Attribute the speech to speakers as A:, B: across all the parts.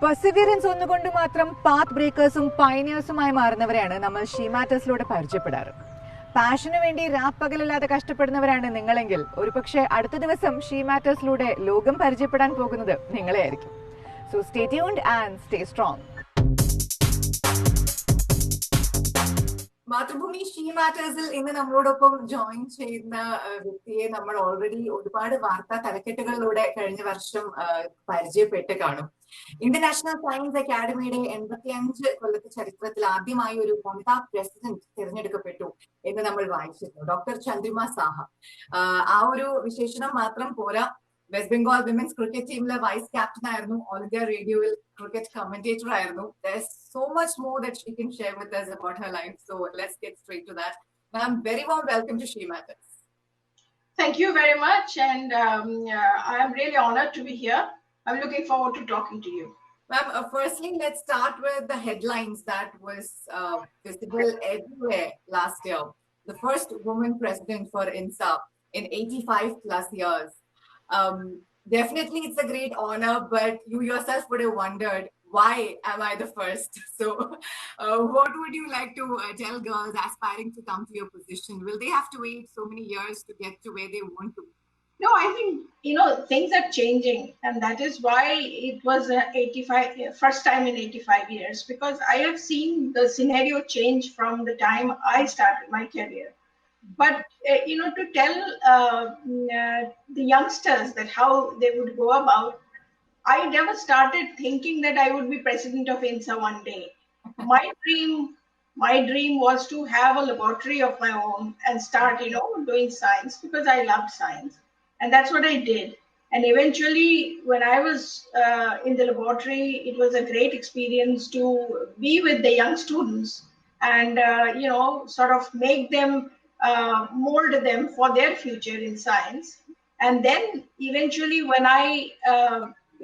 A: Perseverance ഒന്നുകൊണ്ട് മാത്രം path ബ്രേക്കേഴ്സും പയനിയേഴ്സുമായി മാറുന്നവരെയാണ് നമ്മൾ ഷീ മാറ്റേഴ്സിലൂടെ പരിചയപ്പെടാറ്. പാഷനു വേണ്ടി രാപ്പകലില്ലാതെ കഷ്ടപ്പെടുന്നവരാണ് നിങ്ങളെങ്കിൽ ഒരുപക്ഷെ അടുത്ത ദിവസം ഷീ മാറ്റേഴ്സിലൂടെ ലോകം പരിചയപ്പെടാൻ പോകുന്നത് നിങ്ങളെ ആയിരിക്കും. So stay tuned and stay strong. Mathrubhumi she മാറ്റേഴ്സിൽ ഇന്ന് നമ്മളോടൊപ്പം ജോയിൻ ചെയ്യുന്ന വ്യക്തിയെ നമ്മൾ ഓൾറെഡി ഒരുപാട് വാർത്താ തലക്കെട്ടുകളിലൂടെ കഴിഞ്ഞ വർഷം പരിചയപ്പെട്ട് കാണും. ഇന്റർനാഷണൽ സയൻസ് അക്കാദമിയുടെ 85 കൊല്ലത്തെ ചരിത്രത്തിൽ ആദ്യമായി ഒരു വനിതാ പ്രസിഡന്റ് തിരഞ്ഞെടുക്കപ്പെട്ടു എന്ന് നമ്മൾ വായിച്ചിരുന്നു. ഡോക്ടർ ചന്ദ്രിമ സാഹ. ആ ഒരു വിശേഷണം മാത്രം പോരാ, വെസ്റ്റ് ബംഗാൾ വിമൻസ് ക്രിക്കറ്റ് ടീമിലെ വൈസ് ക്യാപ്റ്റൻ ആയിരുന്നു, ഓൾ ഇന്ത്യ റേഡിയോയിൽ ക്രിക്കറ്റ് കമന്റേറ്റർ ആയിരുന്നു. There's so much more that she can share with us about her life. So let's get straight to that. Ma'am, very warm welcome to She Matters.
B: Thank you very much, and I am really honored to be here. I'm looking forward to talking to you.
A: Ma'am, firstly, let's start with the headlines that was visible everywhere last year. The first woman president for INSA in 85 plus years. Definitely it's a great honor, but you yourself would have wondered, why am I the first? So what would you like to tell girls aspiring to come to your position? Will they have to wait so many years to get to where they want to?
B: No, I think, things are changing, and that is why it was 85, first time in 85 years, because I have seen the scenario change from the time I started my career. But, to tell the youngsters that how they would go about, I never started thinking that I would be president of INSA one day. My dream was to have a laboratory of my own and start, doing science, because I loved science. And that's what I did. And eventually, when I was in the laboratory, it was a great experience to be with the young students and, sort of make them, mold them for their future in science. And then eventually, when I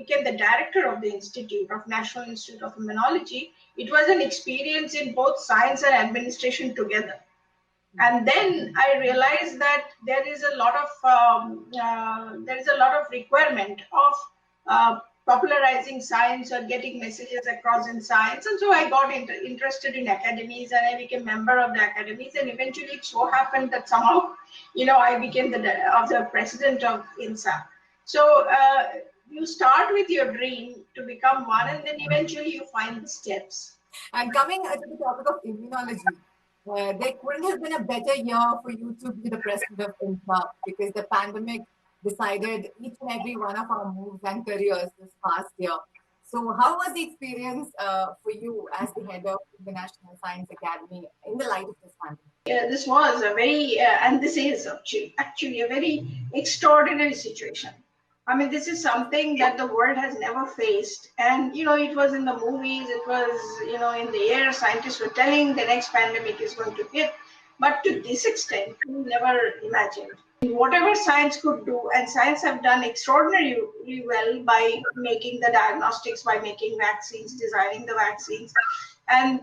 B: became the director of the Institute of National Institute of Immunology, it was an experience in both science and administration together. And then I realized that there is a lot of requirement of popularizing science or getting messages across in science. And so I got interested in academies, and I became member of the academies. And eventually it so happened that somehow, I became the president of INSA. So you start with your dream to become one, and then eventually you find the steps.
A: And coming to the topic of immunology, there couldn't have been a better year for you to be the president of INSA, because the pandemic decided each and every one of our moves and careers this past year. So how was the experience for you as the head of the National Science Academy in the light of this pandemic?
B: Yeah, this was a very, and this is actually a very extraordinary situation. I mean, this is something that the world has never faced. And, it was in the movies, it was, in the air, scientists were telling the next pandemic is going to hit. But to this extent, we never imagined. Whatever science could do, and science have done extraordinarily well by making the diagnostics, by making vaccines, designing the vaccines. And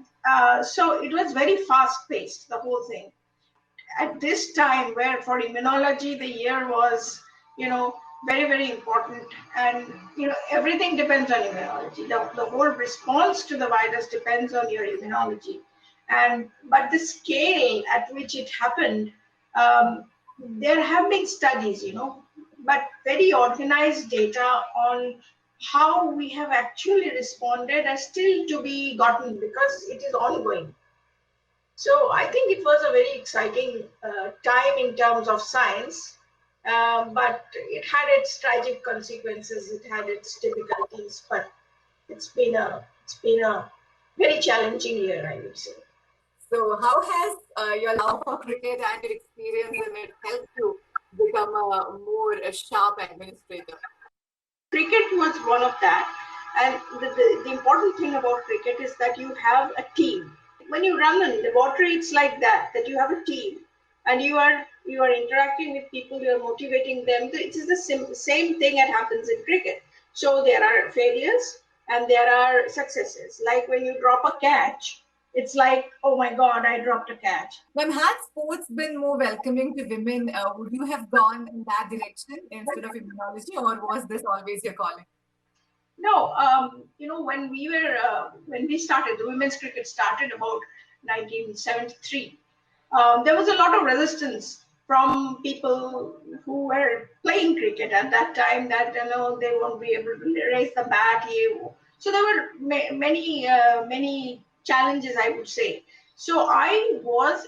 B: so it was very fast-paced, the whole thing. At this time, where for immunology, the year was, very, very important. And, everything depends on immunology. The whole response to the virus depends on your immunology. But the scale at which it happened, there have been studies, but very organized data on how we have actually responded are still to be gotten, because it is ongoing. So I think it was a very exciting time in terms of science. But it had its tragic consequences. It had its difficulties, but it's been a very challenging year, I would say.
A: So how has your love for cricket and your experience in it helped you become a more sharp administrator?
B: Cricket was one of that. And the important thing about cricket is that you have a team. When you run a laboratory, it's like that you have a team. And you are interacting with people, you are motivating them. It is the same thing that happens in cricket. So there are failures and there are successes. Like when you drop a catch, it's like, oh my God, I dropped a catch.
A: Ma'am, had sports been more welcoming to women, would you have gone in that direction instead of immunology, or was this always your calling?
B: No, when we started, the women's cricket started about 1973. There was a lot of resistance from people who were playing cricket at that time, that they won't be able to raise the bat. So there were many challenges, I would say. So I was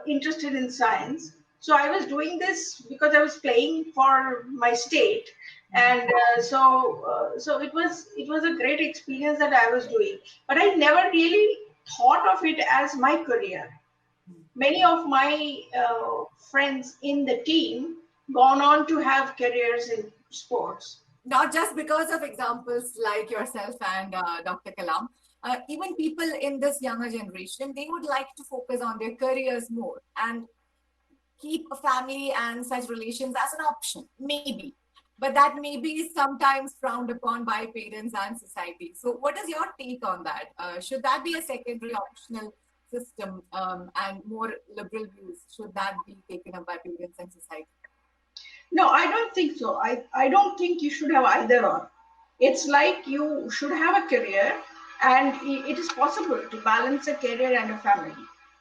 B: interested in science. So I was doing this because I was playing for my state, and so it was a great experience that I was doing. But I never really thought of it as my career. Many of my friends in the team gone on to have careers in sports.
A: Not just because of examples like yourself and Dr. Kalam, even people in this younger generation, they would like to focus on their careers more and keep a family and such relations as an option, maybe. But that may be sometimes frowned upon by parents and society. So, what is your take on that? Should that be a secondary optional system, and more liberal views? Should that be taken up by parents and society?
B: No, I don't think so. I don't think you should have either or. It's like you should have a career, and it is possible to balance a career and a family.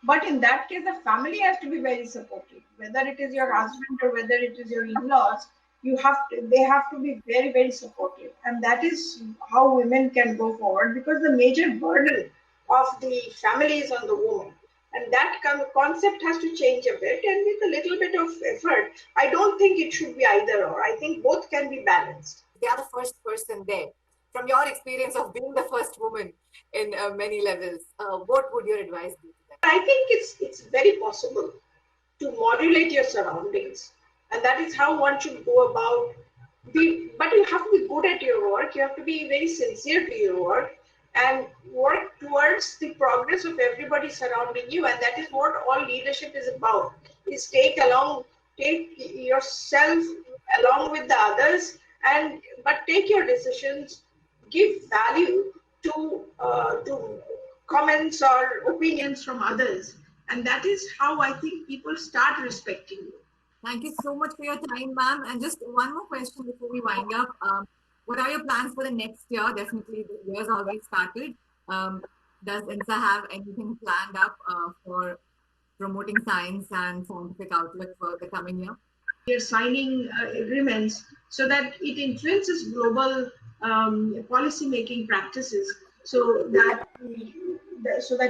B: But in that case, the family has to be very supportive. Whether it is your husband or whether it is your in-laws, they have to be very, very supportive. And that is how women can go forward, because the major burden of the family is on the woman. And that concept has to change a bit, and with a little bit of effort, I don't think it should be either or. I think both can be balanced.
A: They are the first person there. From your experience of being the first woman in many levels, what would your advice be to them?
B: I think it's very possible to modulate your surroundings, and that is how one should go about. But you have to be good at your work. You have to be very sincere to your work, and work towards the progress of everybody surrounding you. And that is what all leadership is about: is take yourself along with the others, and but take your decisions, give value to comments or opinions from others, and that is how I think people start respecting you.
A: Thank you so much for your time, ma'am. And just one more question before we wind up. What are your plans for the next year? Definitely, the year's already started. Does INSA have anything planned up for promoting science and scientific outlook for the coming year?
B: We are signing agreements so that it influences global policy making practices, so that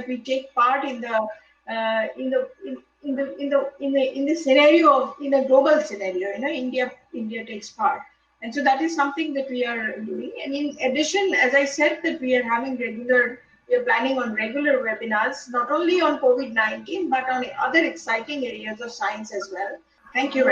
B: we take part in the scenario of, in a global scenario. India takes part, and so that is something that we are doing. And in addition, as I said, that we are planning on regular webinars, not only on COVID-19 but on other exciting areas of science as well. Thank you.